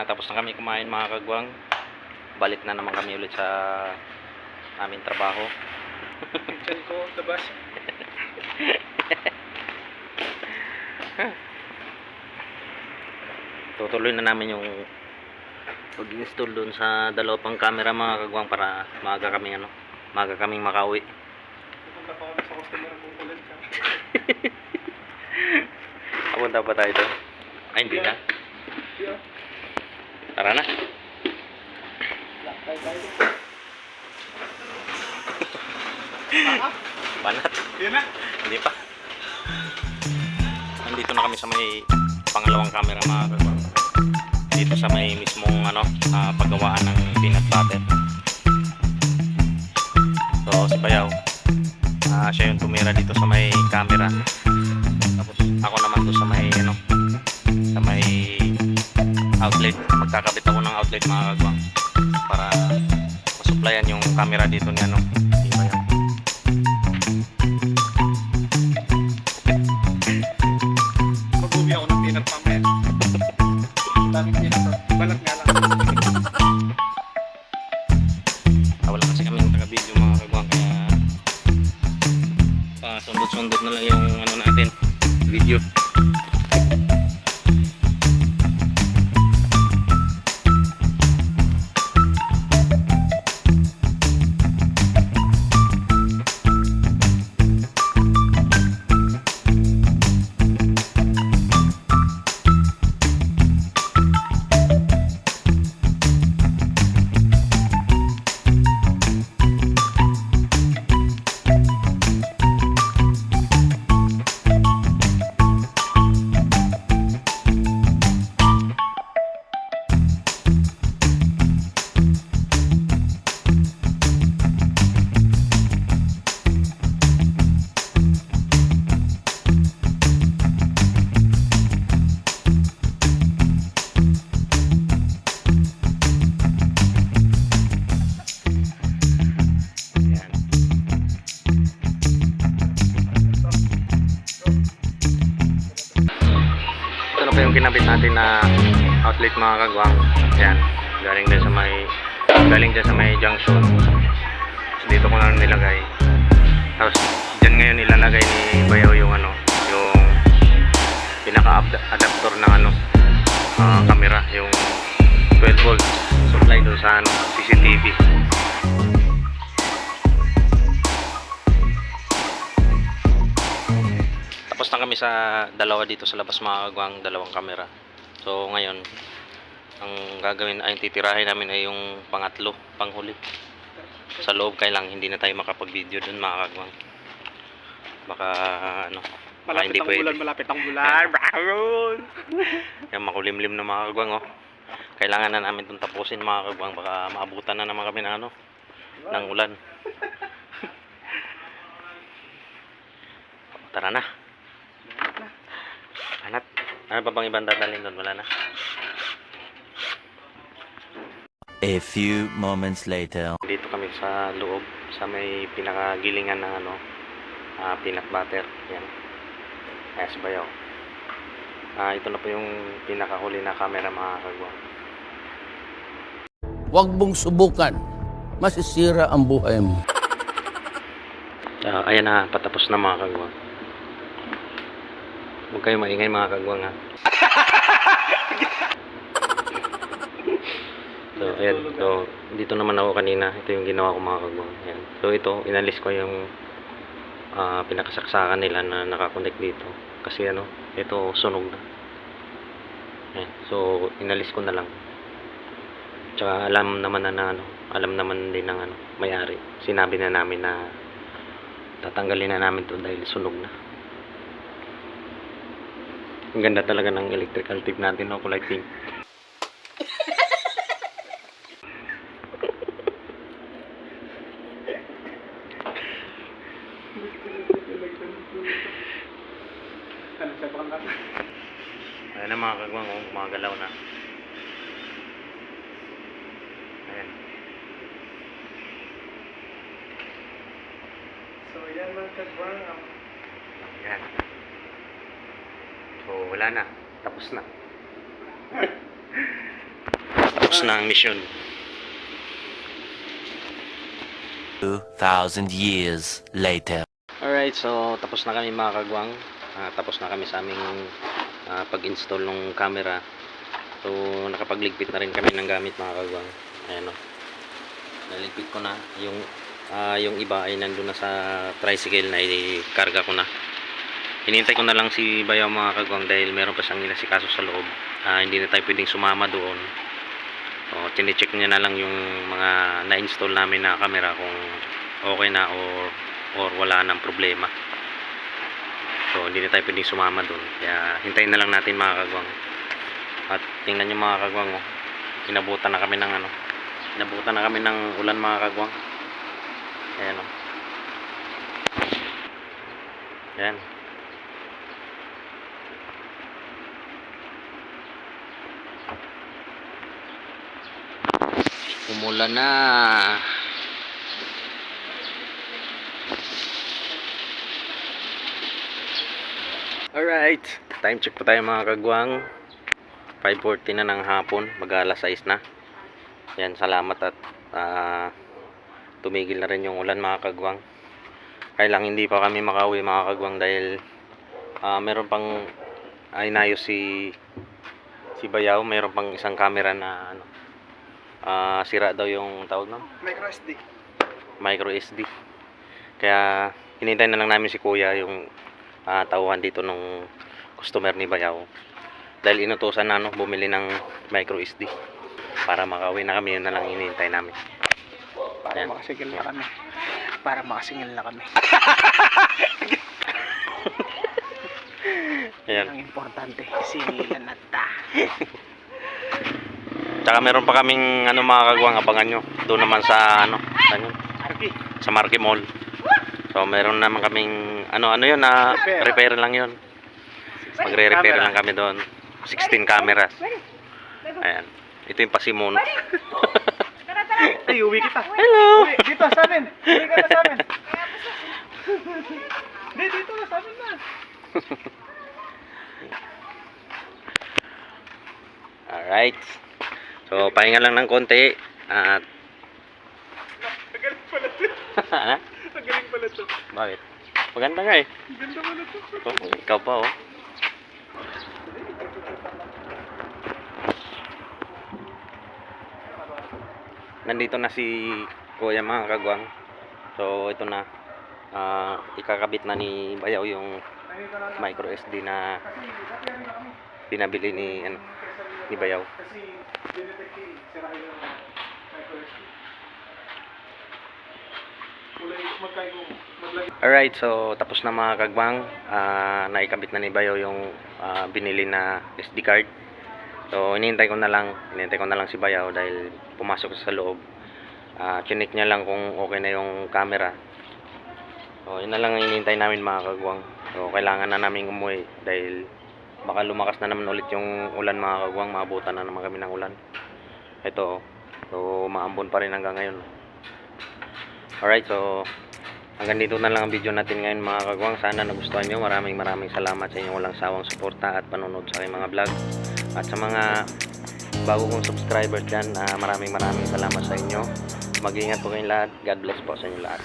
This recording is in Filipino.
Tapos na kami kumain mga kagwang. Balik na naman kami ulit sa aming trabaho. Diyan ko, labas. Tutuloy na namin yung pag-install doon sa dalawa pang camera mga kagwang para maaga kaming makauwi. Pupunta pa kami sa customer kung ulan ka. Papunta pa tayo doon. Ay, hindi na. Yeah. Tara na. Lakay tayo. Banat. Yun na. Hindi pa. Nandito na kami sa may pangalawang camera mga kagwang. Dito sa may mismong paggawaan ng peanut butter. So si Bayaw, siya yung tumira dito sa may camera. Tapos ako naman doon sa may outlet. Magkakabit ako ng outlet mga kagwang para masupplyan yung camera dito ni si Bayaw. Mag-uwi ako ng peanut mamaya. Daming peanut. Balat nga lang. Wala kasi kami ng taga-video mga kagwang, kaya sundot-sundot na lang yung natin video. Yung kinabit natin na outlet mga kagwang, yan, galing dyan sa may junction. So, dito ko na nilagay, tapos dyan ngayon ilalagay ni Bayaw yung yung pinaka adapter ng camera, yung 12 volt supply doon sa CCTV. Tapos na kami sa dalawa dito sa labas mga kagwang, dalawang camera. So ngayon, ang gagawin ay titirahin namin ay yung pangatlo, panghuli. Sa loob kailang hindi na tayo makapag-video doon mga kagwang. Baka Malapit hindi ang pwede. bulan, malapit ang bulan. Yan, makulimlim na mga kagwang Kailangan na namin itong tapusin mga kagwang, baka maabutan na naman kami ng ng ulan. Tara na. Ano pa bang ibang dadalhin doon? Wala na. A few moments later. Dito kami sa loob, sa may pinakagilingan ng peanut butter. Yan. Kaya si Bayaw. Ito na po yung pinakahuli na camera mga kagwang. Huwag mong subukan. Masisira ang buhay mo. Ayan na, patapos na mga kagwang. Huwag kayo maingay mga kagwang So, ayan. So, dito naman ako kanina. Ito yung ginawa ko mga kagwang. Ayan. So, ito, inalis ko yung pinakasaksakan nila na nakakonect dito. Kasi ito sunog na. Ayan. So, inalis ko na lang. Tsaka alam naman din ng may-ari. Sinabi na namin na tatanggalin na namin to dahil sunog na. Ang ganda talaga ng electrical tape natin, kulay pink. Ayan na mga kagwang, gumagalaw na. Ayan. So yan mga kagwang. Ayan. So wala na, tapos na. tapos na ang mission. 2,000 years later. Alright, so tapos na kami mga kagwang. Tapos na kami sa aming pag-install ng camera. So nakapagligpit na rin kami ng gamit mga kagwang. Ayan o. Naligpit ko na. Yung iba ay nandun na sa tricycle na i-karga ko na. Hinintay ko na lang si Bayaw mga kagwang dahil meron pa siyang inasikaso sa loob. Hindi na tayo pwedeng sumama doon. So tine-check niya na lang yung mga na-install namin na camera kung okay na or wala nang problema. So hindi na tayo pwedeng sumama doon. Kaya hintayin na lang natin mga kagwang. At tingnan nyo mga kagwang, oh. Inabutan na kami ng ulan mga kagwang. Ayan o. Ayan. Umulan na. Alright, time check po tayo mga kagwang. 5:40 na ng hapon, mag-alas 6 na. Yan, salamat at tumigil na rin yung ulan mga kagwang. Kaya lang hindi pa kami makauwi mga kagwang dahil meron pang inayos si Bayaw, meron pang isang camera na sira daw yung tawag ng micro SD. Kaya hinintay na lang namin si kuya yung tauhan dito nung customer ni Bayaw. Dahil inutusan na bumili ng micro SD para makauwi na kami, yun na lang hinihintay namin. Para makasingil na kami. Para makasingil na kami. Ayan. Ang importante, singilan na ta. Tsaka meron pa kaming mga kagwang, abangan nyo. Doon naman sa Arki. sa Marquee Mall. So meron naman kaming yun repair lang yun. Magre-repair lang kami doon. 16 cameras. Ayan. Ito yung pasimon. Ay, uwi kita. Hello. Uwi, dito sa amin. Uwi ka na sa amin. Hindi, dito na sa amin na. Alright. So pahinga lang ng konti. At Magaling pala to. ano? Magaling pala to. Bakit? Maganda nga eh. Ganda pala to. Ikaw pa oh. Nandito na si kuya mga kagwang. So ito na. Ikakabit na ni Bayaw yung micro SD na pinabili ni Bayaw. Kasi dinetective, sirahin yung micro-SD. Kulay, magkayo, maglagay. Alright, so tapos na mga kagwang. Naikabit na ni Bayaw yung binili na SD card. So hinihintay ko na lang si Bayaw dahil pumasok sa loob. Chinik niya lang kung okay na yung camera. So yun na lang ang hinihintay namin mga kagwang. So kailangan na namin umuwi dahil baka lumakas na naman ulit yung ulan mga kagwang. Maabutan na naman kami ng ulan. Ito, so maambon pa rin hanggang ngayon. Alright, so hanggang dito na lang ang video natin ngayon mga kagwang. Sana nagustuhan nyo. Maraming salamat sa inyong walang sawang suporta at panonood sa aking mga vlog. At sa mga bago kong subscribers dyan, maraming salamat sa inyo. Mag-ingat po kayong lahat. God bless po sa inyo lahat.